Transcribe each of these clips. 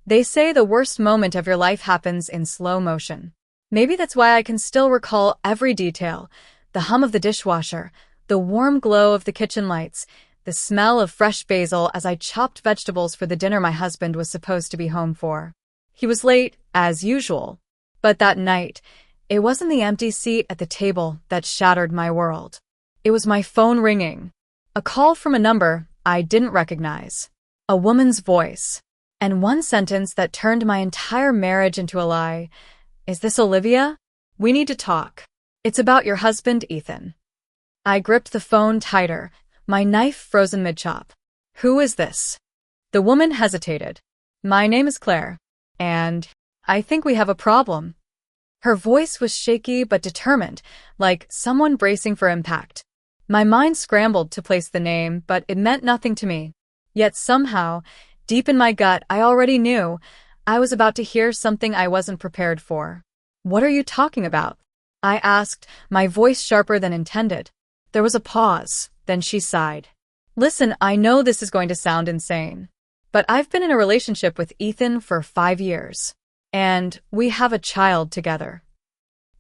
They say the worst moment of your life happens in slow motion. Maybe that's why I can still recall every detail. The hum of the dishwasher, the warm glow of the kitchen lights, the smell of fresh basil as I chopped vegetables for the dinner my husband was supposed to be home for. He was late, as usual. But that night, it wasn't the empty seat at the table that shattered my world. It was my phone ringing. A call from a number I didn't recognize. A woman's voice. And one sentence that turned my entire marriage into a lie. Is this Olivia? We need to talk. It's about your husband, Ethan. I gripped the phone tighter, my knife frozen mid-chop. Who is this? The woman hesitated. My name is Claire, and I think we have a problem. Her voice was shaky but determined, like someone bracing for impact. My mind scrambled to place the name, but it meant nothing to me. Yet somehow, deep in my gut, I already knew I was about to hear something I wasn't prepared for. What are you talking about? I asked, my voice sharper than intended. There was a pause, then she sighed. Listen, I know this is going to sound insane, but I've been in a relationship with Ethan for 5 years, and we have a child together.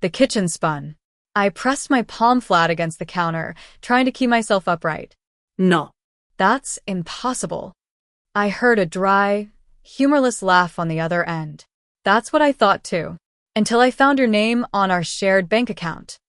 The kitchen spun. I pressed my palm flat against the counter, trying to keep myself upright. No. That's impossible. I heard a dry, humorless laugh on the other end. That's what I thought too, until I found your name on our shared bank account.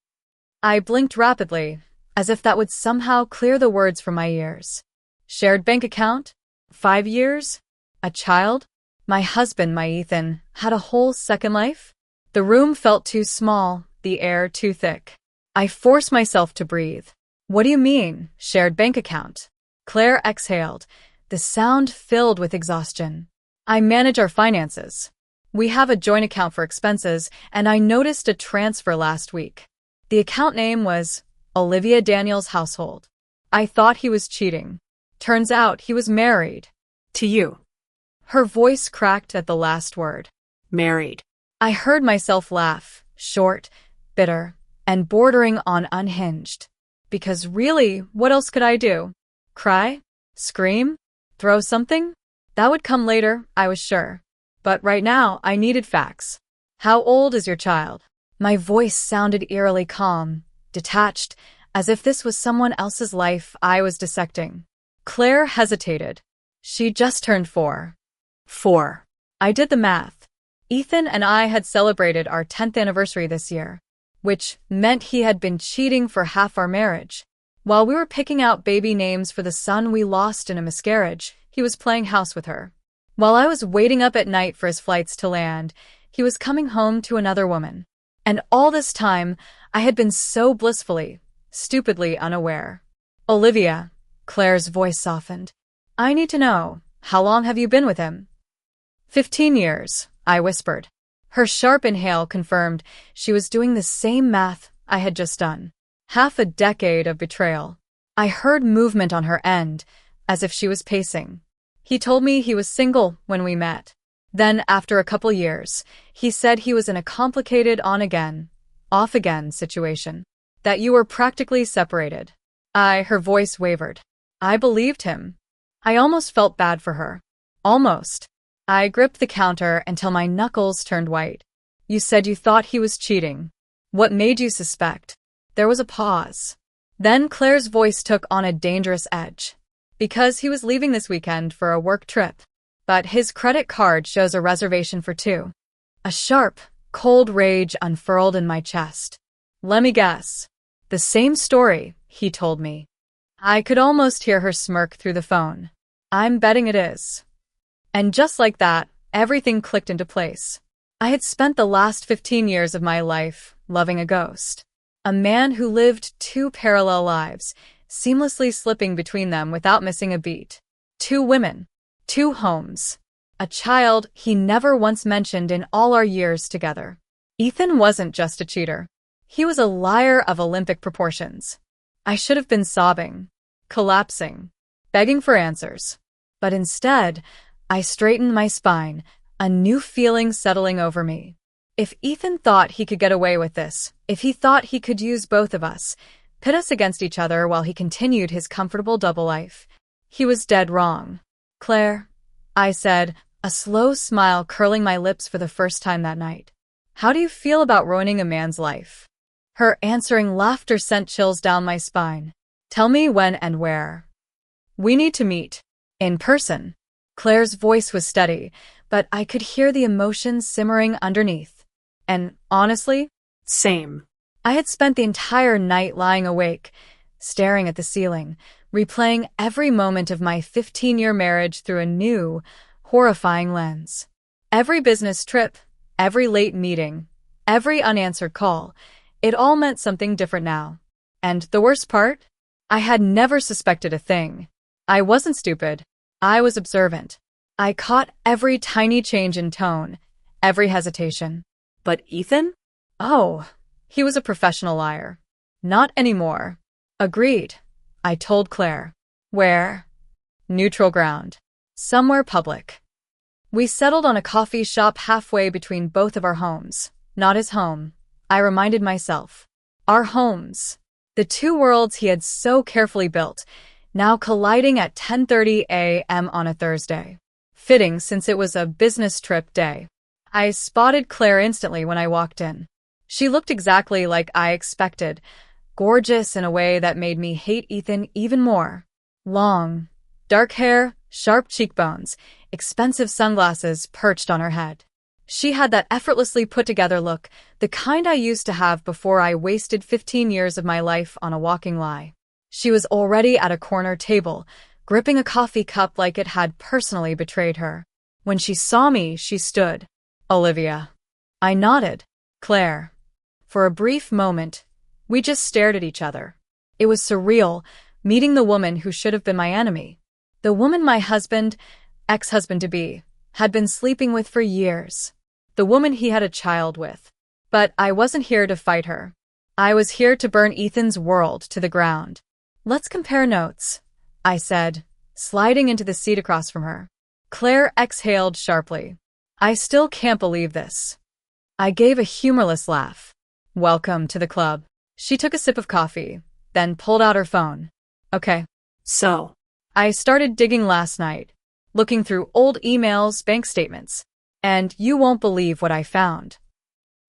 I blinked rapidly, as if that would somehow clear the words from my ears. Shared bank account? 5 years? A child? My husband, my Ethan, had a whole second life? The room felt too small, the air too thick. I forced myself to breathe. What do you mean, shared bank account? Claire exhaled, the sound filled with exhaustion. I manage our finances. We have a joint account for expenses, and I noticed a transfer last week. The account name was Olivia Daniels' Household. I thought he was cheating. Turns out he was married. To you. Her voice cracked at the last word. Married. I heard myself laugh, short, bitter, and bordering on unhinged. Because really, what else could I do? Cry? Scream? Throw something? That would come later, I was sure. But right now, I needed facts. How old is your child? My voice sounded eerily calm, detached, as if this was someone else's life I was dissecting. Claire hesitated. She just turned 4. 4. I did the math. Ethan and I had celebrated our 10th anniversary this year, which meant he had been cheating for half our marriage. While we were picking out baby names for the son we lost in a miscarriage, he was playing house with her. While I was waiting up at night for his flights to land, he was coming home to another woman. And all this time, I had been so blissfully, stupidly unaware. Olivia, Claire's voice softened. I need to know, how long have you been with him? 15 years, I whispered. Her sharp inhale confirmed she was doing the same math I had just done. Half a decade of betrayal. I heard movement on her end, as if she was pacing. He told me he was single when we met. Then, after a couple years, he said he was in a complicated on-again, off-again situation. That you were practically separated. Her voice wavered. I believed him. I almost felt bad for her. Almost. I gripped the counter until my knuckles turned white. You said you thought he was cheating. What made you suspect? There was a pause. Then Claire's voice took on a dangerous edge. Because he was leaving this weekend for a work trip. But his credit card shows a reservation for 2. A sharp, cold rage unfurled in my chest. Let me guess. The same story, he told me. I could almost hear her smirk through the phone. I'm betting it is. And just like that, everything clicked into place. I had spent the last 15 years of my life loving a ghost. A man who lived 2 parallel lives, seamlessly slipping between them without missing a beat. 2 women. 2 homes. A child he never once mentioned in all our years together. Ethan wasn't just a cheater. He was a liar of Olympic proportions. I should have been sobbing, collapsing, begging for answers. But instead, I straightened my spine, a new feeling settling over me. If Ethan thought he could get away with this, if he thought he could use both of us, pit us against each other while he continued his comfortable double life, he was dead wrong. Claire, I said, a slow smile curling my lips for the first time that night. How do you feel about ruining a man's life? Her answering laughter sent chills down my spine. Tell me when and where. We need to meet. In person. Claire's voice was steady, but I could hear the emotions simmering underneath. And honestly, Same. I had spent the entire night lying awake, staring at the ceiling, replaying every moment of my 15-year marriage through a new, horrifying lens. Every business trip, every late meeting, every unanswered call, it all meant something different now. And the worst part? I had never suspected a thing. I wasn't stupid. I was observant. I caught every tiny change in tone, every hesitation. But Ethan? Oh, he was a professional liar. Not anymore. Agreed, I told Claire. Where? Neutral ground. Somewhere public. We settled on a coffee shop halfway between both of our homes. Not his home, I reminded myself. Our homes. The two worlds he had so carefully built, now colliding at 10:30 a.m. on a Thursday. Fitting since it was a business trip day. I spotted Claire instantly when I walked in. She looked exactly like I expected, gorgeous in a way that made me hate Ethan even more. Long, dark hair, sharp cheekbones, expensive sunglasses perched on her head. She had that effortlessly put-together look, the kind I used to have before I wasted 15 years of my life on a walking lie. She was already at a corner table, gripping a coffee cup like it had personally betrayed her. When she saw me, she stood. Olivia. I nodded. Claire. For a brief moment, we just stared at each other. It was surreal, meeting the woman who should have been my enemy. The woman my husband, ex-husband-to-be, had been sleeping with for years. The woman he had a child with. But I wasn't here to fight her. I was here to burn Ethan's world to the ground. Let's compare notes, I said, sliding into the seat across from her. Claire exhaled sharply. I still can't believe this. I gave a humorless laugh. Welcome to the club. She took a sip of coffee, then pulled out her phone. Okay. So. I started digging last night, looking through old emails, bank statements. And you won't believe what I found.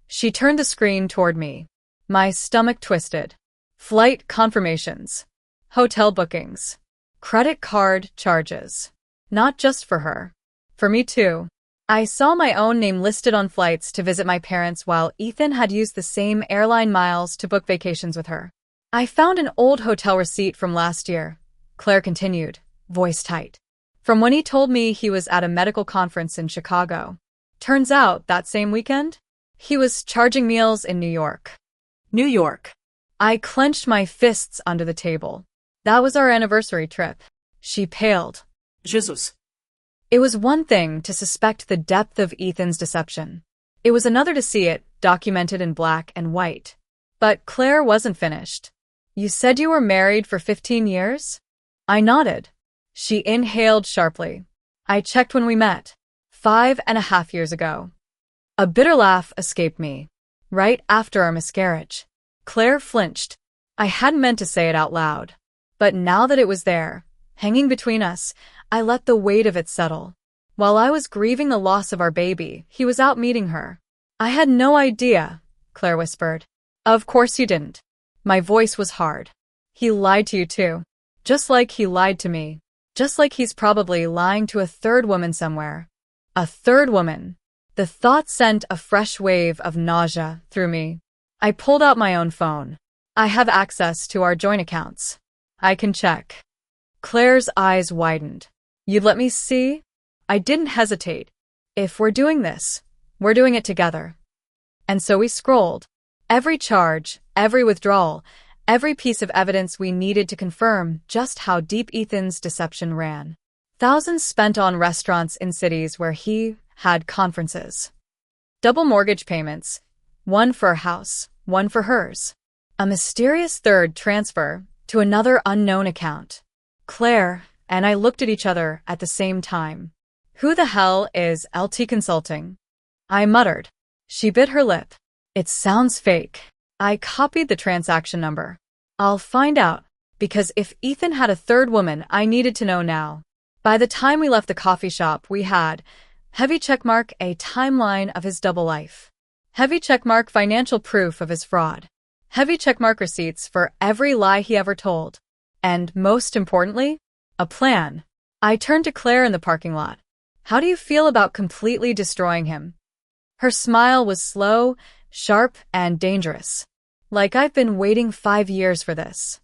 She turned the screen toward me. My stomach twisted. Flight confirmations. Hotel bookings. Credit card charges. Not just for her. For me too. I saw my own name listed on flights to visit my parents while Ethan had used the same airline miles to book vacations with her. I found an old hotel receipt from last year, Claire continued, voice tight. From when he told me he was at a medical conference in Chicago. Turns out, that same weekend, he was charging meals in New York. New York. I clenched my fists under the table. That was our anniversary trip. She paled. Jesus. It was one thing to suspect the depth of Ethan's deception. It was another to see it documented in black and white. But Claire wasn't finished. You said you were married for 15 years? I nodded. She inhaled sharply. I checked when we met. 5.5 years ago. A bitter laugh escaped me. Right after our miscarriage. Claire flinched. I hadn't meant to say it out loud. But now that it was there, hanging between us, I let the weight of it settle. While I was grieving the loss of our baby, he was out meeting her. I had no idea, Claire whispered. Of course you didn't. My voice was hard. He lied to you too. Just like he lied to me. Just like he's probably lying to a third woman somewhere. A third woman. The thought sent a fresh wave of nausea through me. I pulled out my own phone. I have access to our joint accounts. I can check. Claire's eyes widened. You'd let me see? I didn't hesitate. If we're doing this, we're doing it together. And so we scrolled. Every charge, every withdrawal, every piece of evidence we needed to confirm just how deep Ethan's deception ran. Thousands spent on restaurants in cities where he had conferences. Double mortgage payments, one for a house, one for hers. A mysterious third transfer to another unknown account. Claire and I looked at each other at the same time. Who the hell is LT Consulting? I muttered. She bit her lip. It sounds fake. I copied the transaction number. I'll find out, because if Ethan had a third woman, I needed to know now. By the time we left the coffee shop, we had, Heavy checkmark, a timeline of his double life. Heavy checkmark, financial proof of his fraud. Heavy checkmark, receipts for every lie he ever told. And most importantly, a plan. I turned to Claire in the parking lot. How do you feel about completely destroying him? Her smile was slow, sharp, and dangerous. Like I've been waiting 5 years for this.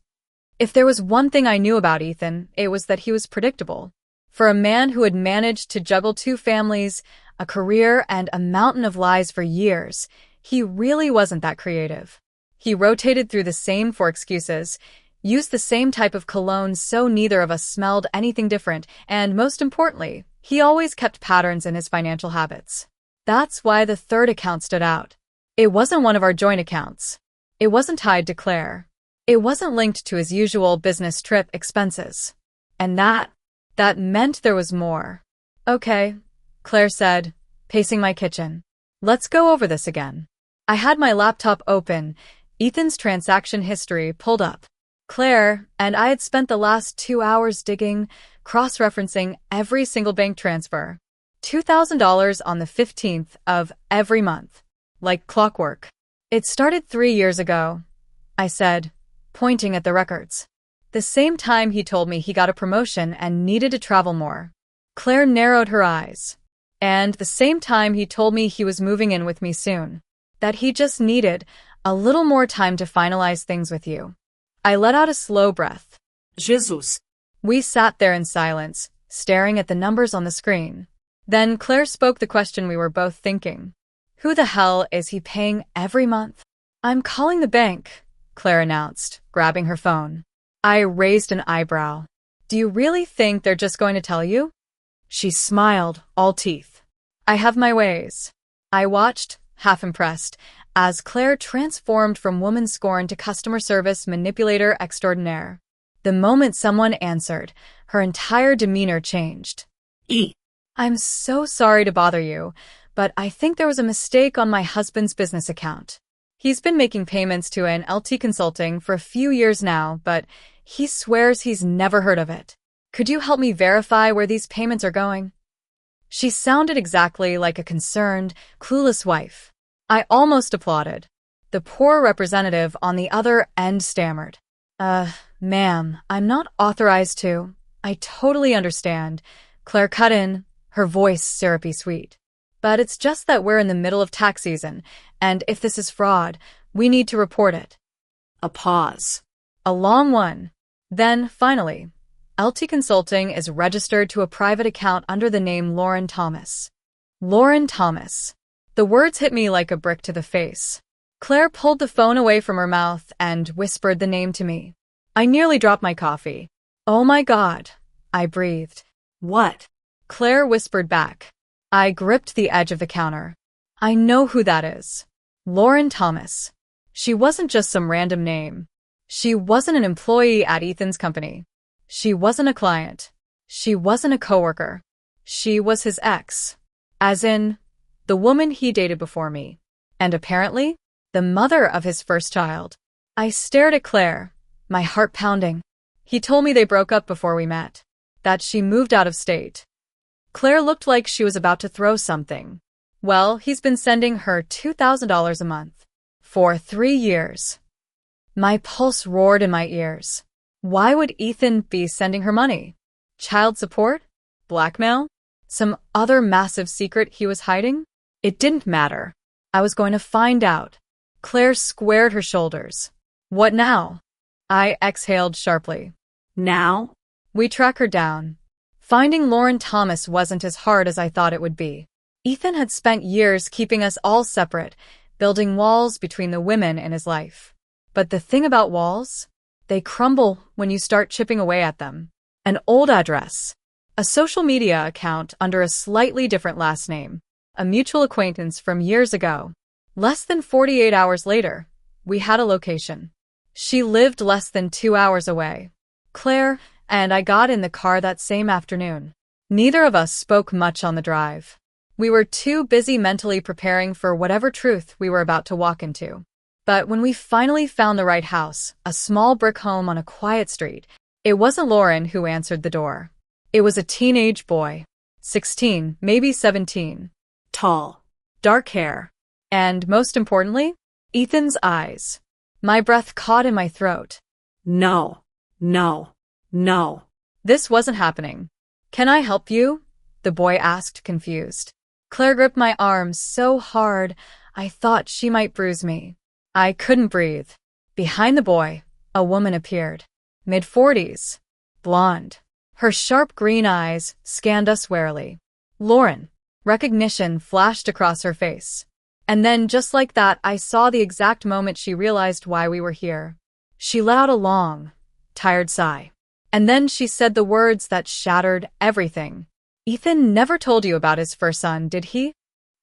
If there was one thing I knew about Ethan, it was that he was predictable. For a man who had managed to juggle 2 families, a career, and a mountain of lies for years, he really wasn't that creative. He rotated through the same 4 excuses, used the same type of cologne so neither of us smelled anything different, and most importantly, he always kept patterns in his financial habits. That's why the 3rd account stood out. It wasn't one of our joint accounts. It wasn't tied to Claire. It wasn't linked to his usual business trip expenses. And that meant there was more. Okay, Claire said, pacing my kitchen. Let's go over this again. I had my laptop open, Ethan's transaction history pulled up. Claire and I had spent the last 2 hours digging, cross-referencing every single bank transfer. $2,000 on the 15th of every month. Like clockwork. It started 3 years ago, I said, pointing at the records. The same time he told me he got a promotion and needed to travel more. Claire narrowed her eyes. And the same time he told me he was moving in with me soon. That he just needed a little more time to finalize things with you. I let out a slow breath. Jesus. We sat there in silence, staring at the numbers on the screen. Then Claire spoke the question we were both thinking. Who the hell is he paying every month? I'm calling the bank, Claire announced, grabbing her phone. I raised an eyebrow. Do you really think they're just going to tell you? She smiled, all teeth. I have my ways. I watched, half impressed, as Claire transformed from woman scorn to customer service manipulator extraordinaire. The moment someone answered, her entire demeanor changed. I'm so sorry to bother you, but I think there was a mistake on my husband's business account. He's been making payments to an LT Consulting for a few years now, but he swears he's never heard of it. Could you help me verify where these payments are going? She sounded exactly like a concerned, clueless wife. I almost applauded. The poor representative on the other end stammered. Ma'am, I'm not authorized to. I totally understand. Claire cut in, her voice syrupy sweet. But it's just that we're in the middle of tax season, and if this is fraud, we need to report it. A pause. A long one. Then, finally, LT Consulting is registered to a private account under the name Lauren Thomas. Lauren Thomas. The words hit me like a brick to the face. Claire pulled the phone away from her mouth and whispered the name to me. I nearly dropped my coffee. Oh my God, I breathed. What? Claire whispered back. I gripped the edge of the counter. I know who that is. Lauren Thomas. She wasn't just some random name. She wasn't an employee at Ethan's company. She wasn't a client. She wasn't a coworker. She was his ex. As in, the woman he dated before me. And apparently, the mother of his first child. I stared at Claire, my heart pounding. He told me they broke up before we met. That she moved out of state. Claire looked like she was about to throw something. Well, he's been sending her $2,000 a month. For 3 years. My pulse roared in my ears. Why would Ethan be sending her money? Child support? Blackmail? Some other massive secret he was hiding? It didn't matter. I was going to find out. Claire squared her shoulders. What now? I exhaled sharply. Now? We track her down. Finding Lauren Thomas wasn't as hard as I thought it would be. Ethan had spent years keeping us all separate, building walls between the women in his life. But the thing about walls? They crumble when you start chipping away at them. An old address. A social media account under a slightly different last name. A mutual acquaintance from years ago. Less than 48 hours later, we had a location. She lived less than 2 hours away. Claire and I got in the car that same afternoon. Neither of us spoke much on the drive. We were too busy mentally preparing for whatever truth we were about to walk into. But when we finally found the right house, a small brick home on a quiet street, it wasn't Lauren who answered the door. It was a teenage boy. 16, maybe 17. Tall. Dark hair. And most importantly, Ethan's eyes. My breath caught in my throat. No. No. No. This wasn't happening. Can I help you? The boy asked, confused. Claire gripped my arm so hard, I thought she might bruise me. I couldn't breathe. Behind the boy, a woman appeared. Mid-40s. Blonde. Her sharp green eyes scanned us warily. Lauren. Recognition flashed across her face. And then, just like that, I saw the exact moment she realized why we were here. She let out a long, tired sigh. And then she said the words that shattered everything. Ethan never told you about his first son, did he?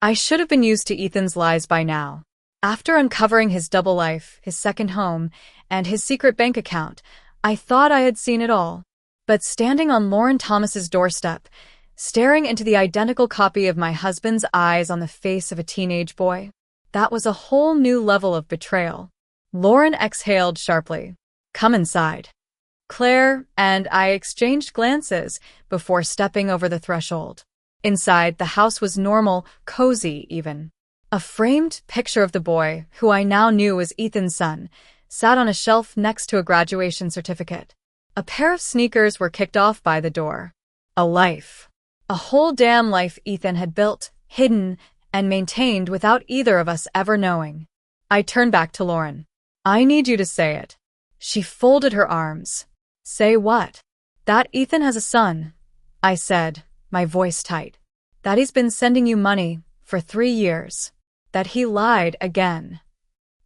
I should have been used to Ethan's lies by now. After uncovering his double life, his second home, and his secret bank account, I thought I had seen it all. But standing on Lauren Thomas's doorstep, staring into the identical copy of my husband's eyes on the face of a teenage boy, that was a whole new level of betrayal. Lauren exhaled sharply. Come inside. Claire and I exchanged glances before stepping over the threshold. Inside, the house was normal, cozy even. A framed picture of the boy, who I now knew was Ethan's son, sat on a shelf next to a graduation certificate. A pair of sneakers were kicked off by the door. A life. A whole damn life Ethan had built, hidden, and maintained without either of us ever knowing. I turned back to Lauren. I need you to say it. She folded her arms. Say what? That Ethan has a son, I said, my voice tight. That he's been sending you money for 3 years. That he lied again.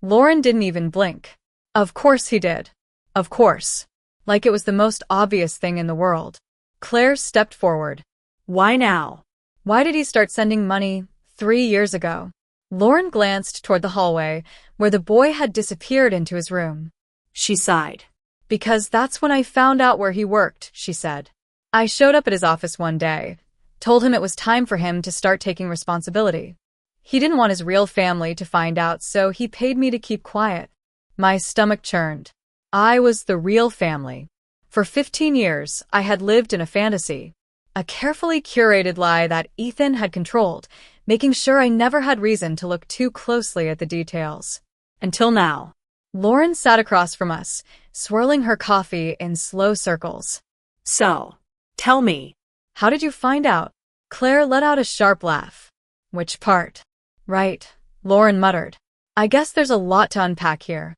Lauren didn't even blink. Of course he did. Of course. Like it was the most obvious thing in the world. Claire stepped forward. Why now? Why did he start sending money 3 years ago? Lauren glanced toward the hallway, where the boy had disappeared into his room. She sighed. Because that's when I found out where he worked, she said. I showed up at his office one day, told him it was time for him to start taking responsibility. He didn't want his real family to find out, so he paid me to keep quiet. My stomach churned. I was the real family. For 15 years, I had lived in a fantasy. A carefully curated lie that Ethan had controlled, making sure I never had reason to look too closely at the details. Until now. Lauren sat across from us, swirling her coffee in slow circles. So, tell me. How did you find out? Claire let out a sharp laugh. Which part? Right, Lauren muttered. I guess there's a lot to unpack here.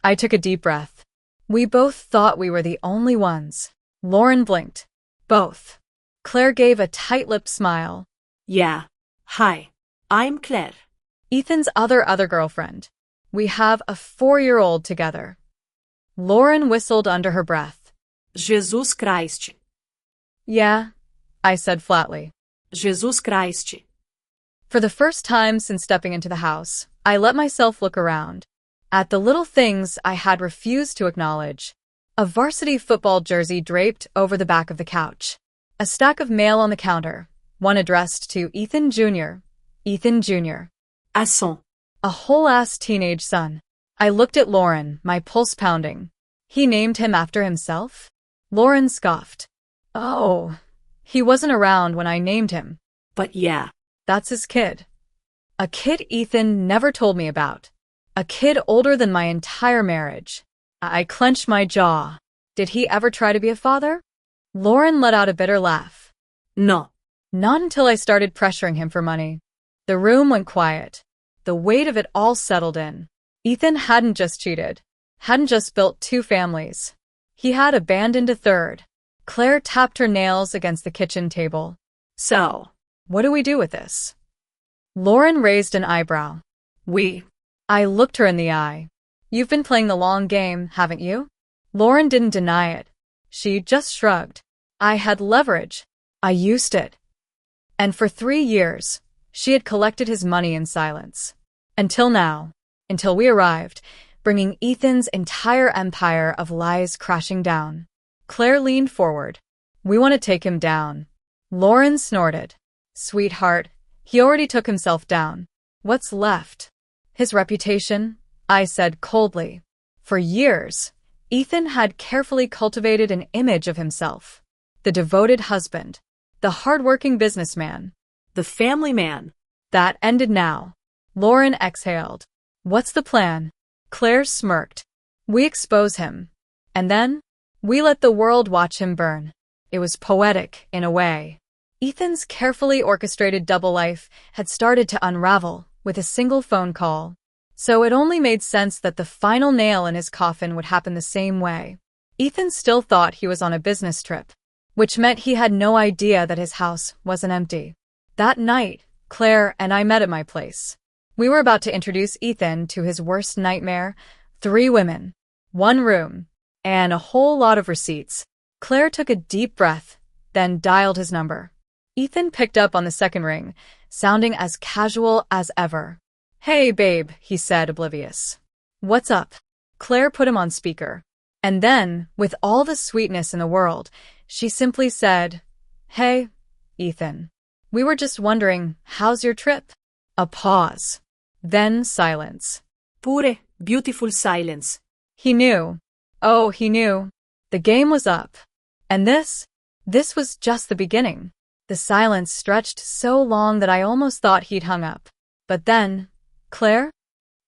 I took a deep breath. We both thought we were the only ones. Lauren blinked. Both. Claire gave a tight-lipped smile. Yeah. Hi. I'm Claire. Ethan's other girlfriend. We have a 4-year-old together. Lauren whistled under her breath. Jesus Christ. Yeah, I said flatly. Jesus Christ. For the first time since stepping into the house, I let myself look around. At the little things I had refused to acknowledge. A varsity football jersey draped over the back of the couch. A stack of mail on the counter, one addressed to Ethan Jr. Ethan Jr. Asson. A whole-ass teenage son. I looked at Lauren, my pulse pounding. He named him after himself? Lauren scoffed. Oh, he wasn't around when I named him. But yeah. That's his kid. A kid Ethan never told me about. A kid older than my entire marriage. I clenched my jaw. Did he ever try to be a father? Lauren let out a bitter laugh. No. Not until I started pressuring him for money. The room went quiet. The weight of it all settled in. Ethan hadn't just cheated. Hadn't just built 2 families. He had abandoned a third. Claire tapped her nails against the kitchen table. So, what do we do with this? Lauren raised an eyebrow. I looked her in the eye. You've been playing the long game, haven't you? Lauren didn't deny it. She just shrugged. I had leverage. I used it. And for 3 years, she had collected his money in silence. Until now. Until we arrived, bringing Ethan's entire empire of lies crashing down. Claire leaned forward. We want to take him down. Lauren snorted. Sweetheart, he already took himself down. What's left? His reputation, I said coldly. For years, Ethan had carefully cultivated an image of himself. The devoted husband. the hardworking businessman. The family man. That ended now. Lauren exhaled. What's the plan? Claire smirked. We expose him. And then, we let the world watch him burn. It was poetic, in a way. Ethan's carefully orchestrated double life had started to unravel with a single phone call. So it only made sense that the final nail in his coffin would happen the same way. Ethan still thought he was on a business trip, which meant he had no idea that his house wasn't empty. That night, Claire and I met at my place. We were about to introduce Ethan to his worst nightmare: 3 women, 1 room, and a whole lot of receipts. Claire took a deep breath, then dialed his number. Ethan picked up on the second ring, sounding as casual as ever. Hey, babe, he said, oblivious. What's up? Claire put him on speaker. And then, with all the sweetness in the world, she simply said, Hey, Ethan. We were just wondering, how's your trip? A pause. Then silence. Pure, beautiful silence. He knew. Oh, he knew. The game was up. And this was just the beginning. The silence stretched so long that I almost thought he'd hung up. But then, Claire?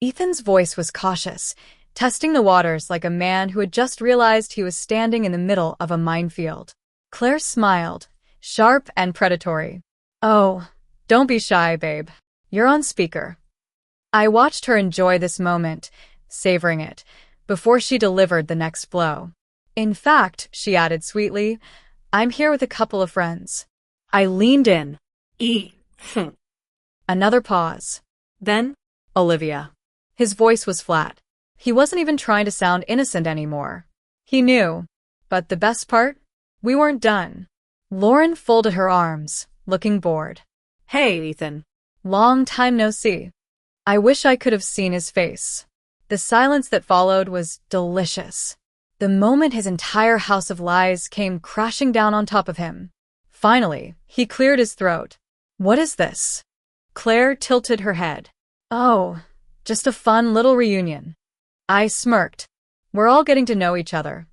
Ethan's voice was cautious, testing the waters like a man who had just realized he was standing in the middle of a minefield. Claire smiled, sharp and predatory. Oh, don't be shy, babe. You're on speaker. I watched her enjoy this moment, savoring it, before she delivered the next blow. In fact, she added sweetly, I'm here with a couple of friends. I leaned in. Another pause. Then, Olivia. His voice was flat. He wasn't even trying to sound innocent anymore. He knew. But the best part? We weren't done. Lauren folded her arms, looking bored. Hey, Ethan. Long time no see. I wish I could have seen his face. The silence that followed was delicious. The moment his entire house of lies came crashing down on top of him. Finally, he cleared his throat. What is this? Claire tilted her head. Oh, just a fun little reunion. I smirked. We're all getting to know each other.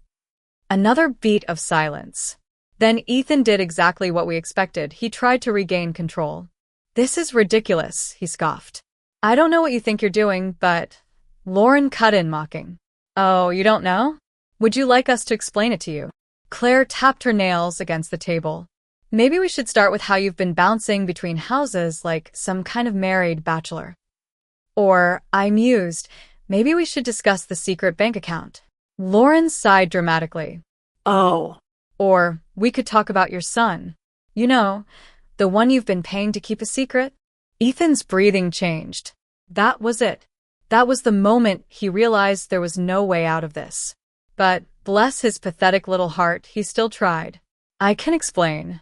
Another beat of silence. Then Ethan did exactly what we expected. He tried to regain control. This is ridiculous, he scoffed. I don't know what you think you're doing, but... Lauren cut in, mocking. Oh, you don't know? Would you like us to explain it to you? Claire tapped her nails against the table. Maybe we should start with how you've been bouncing between houses like some kind of married bachelor. Or, I mused, maybe we should discuss the secret bank account. Lauren sighed dramatically. Oh. Or, we could talk about your son. You know, the one you've been paying to keep a secret? Ethan's breathing changed. That was it. That was the moment he realized there was no way out of this. But, bless his pathetic little heart, he still tried. I can explain.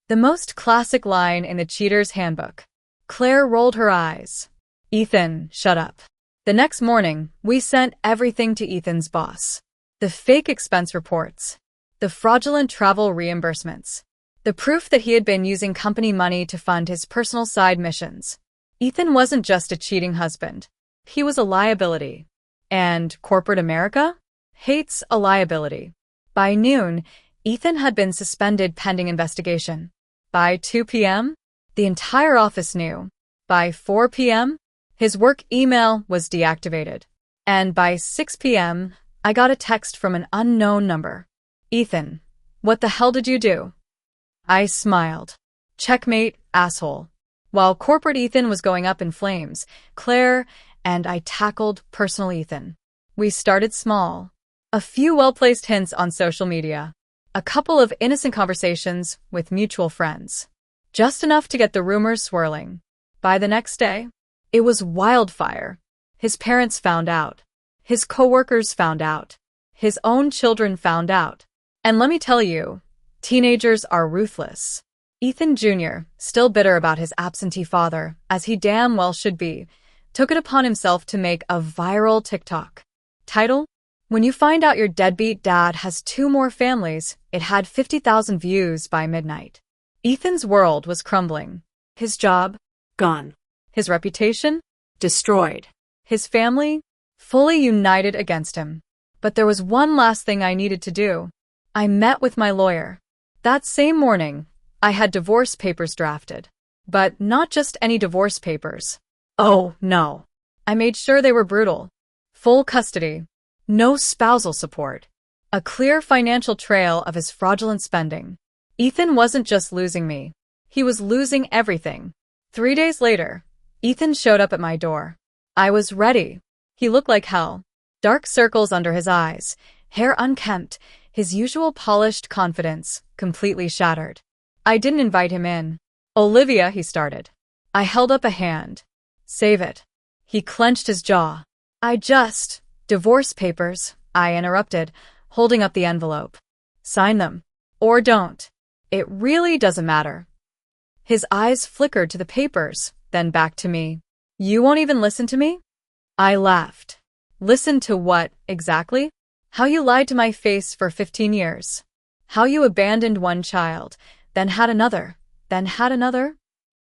The most classic line in the cheater's handbook. Claire rolled her eyes. Ethan, shut up. The next morning, we sent everything to Ethan's boss. The fake expense reports. The fraudulent travel reimbursements. The proof that he had been using company money to fund his personal side missions. Ethan wasn't just a cheating husband. He was a liability. And corporate America hates a liability. By noon, Ethan had been suspended pending investigation. By 2 p.m., the entire office knew. By 4 p.m., his work email was deactivated. And by 6 p.m., I got a text from an unknown number. Ethan, what the hell did you do? I smiled. Checkmate, asshole. While corporate Ethan was going up in flames, Claire and I tackled personal Ethan. We started small. A few well-placed hints on social media. A couple of innocent conversations with mutual friends. Just enough to get the rumors swirling. By the next day, it was wildfire. His parents found out. His coworkers found out. His own children found out. And let me tell you, teenagers are ruthless. Ethan Jr., still bitter about his absentee father, as he damn well should be, took it upon himself to make a viral TikTok. Title? When you find out your deadbeat dad has 2 more families, it had 50,000 views by midnight. Ethan's world was crumbling. His job? Gone. His reputation? Destroyed. His family? Fully united against him. But there was one last thing I needed to do. I met with my lawyer. That same morning, I had divorce papers drafted. But not just any divorce papers. Oh, no. I made sure they were brutal. Full custody. No spousal support. A clear financial trail of his fraudulent spending. Ethan wasn't just losing me. He was losing everything. 3 days later, Ethan showed up at my door. I was ready. He looked like hell. Dark circles under his eyes, hair unkempt, his usual polished confidence completely shattered. I didn't invite him in. "Olivia," he started. I held up a hand. "Save it." He clenched his jaw. Divorce papers," I interrupted, holding up the envelope. "Sign them. Or don't. It really doesn't matter." His eyes flickered to the papers, then back to me. "You won't even listen to me?" I laughed. "Listen to what, exactly? How you lied to my face for 15 years. How you abandoned one child, then had another.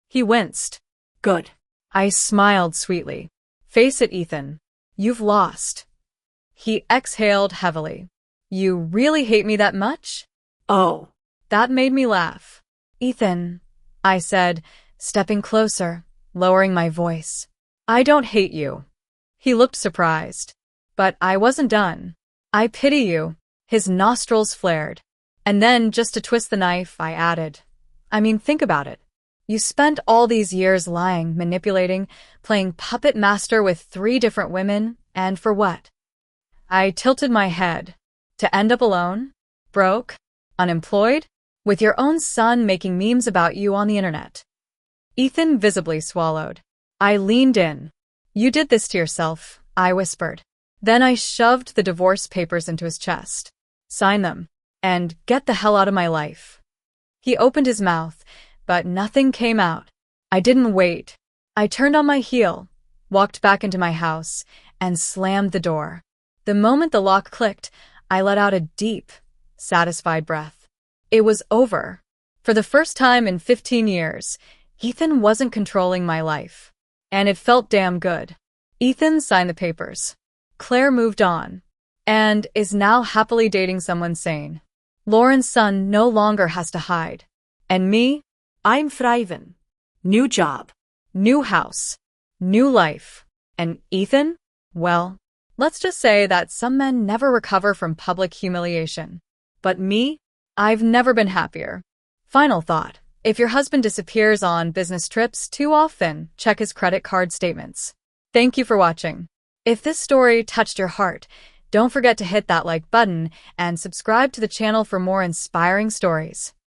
He winced. Good. I smiled sweetly. "Face it, Ethan. You've lost." He exhaled heavily. "You really hate me that much?" Oh. That made me laugh. "Ethan," I said, stepping closer, lowering my voice. "I don't hate you." He looked surprised. But I wasn't done. "I pity you." His nostrils flared. And then, just to twist the knife, I added, "I mean, think about it. You spent all these years lying, manipulating, playing puppet master with 3 different women, and for what?" I tilted my head. To end up alone? Broke? Unemployed? With your own son making memes about you on the internet? Ethan visibly swallowed. I leaned in. "You did this to yourself," I whispered. Then I shoved the divorce papers into his chest. "Sign them. And get the hell out of my life." He opened his mouth, but nothing came out. I didn't wait. I turned on my heel, walked back into my house, and slammed the door. The moment the lock clicked, I let out a deep, satisfied breath. It was over. For the first time in 15 years, Ethan wasn't controlling my life. And it felt damn good. Ethan signed the papers. Claire moved on, and is now happily dating someone sane. Lauren's son no longer has to hide. And me? I'm thriving. New job. New house. New life. And Ethan? Well, let's just say that some men never recover from public humiliation. But me? I've never been happier. Final thought. If your husband disappears on business trips too often, check his credit card statements. Thank you for watching. If this story touched your heart, don't forget to hit that like button and subscribe to the channel for more inspiring stories.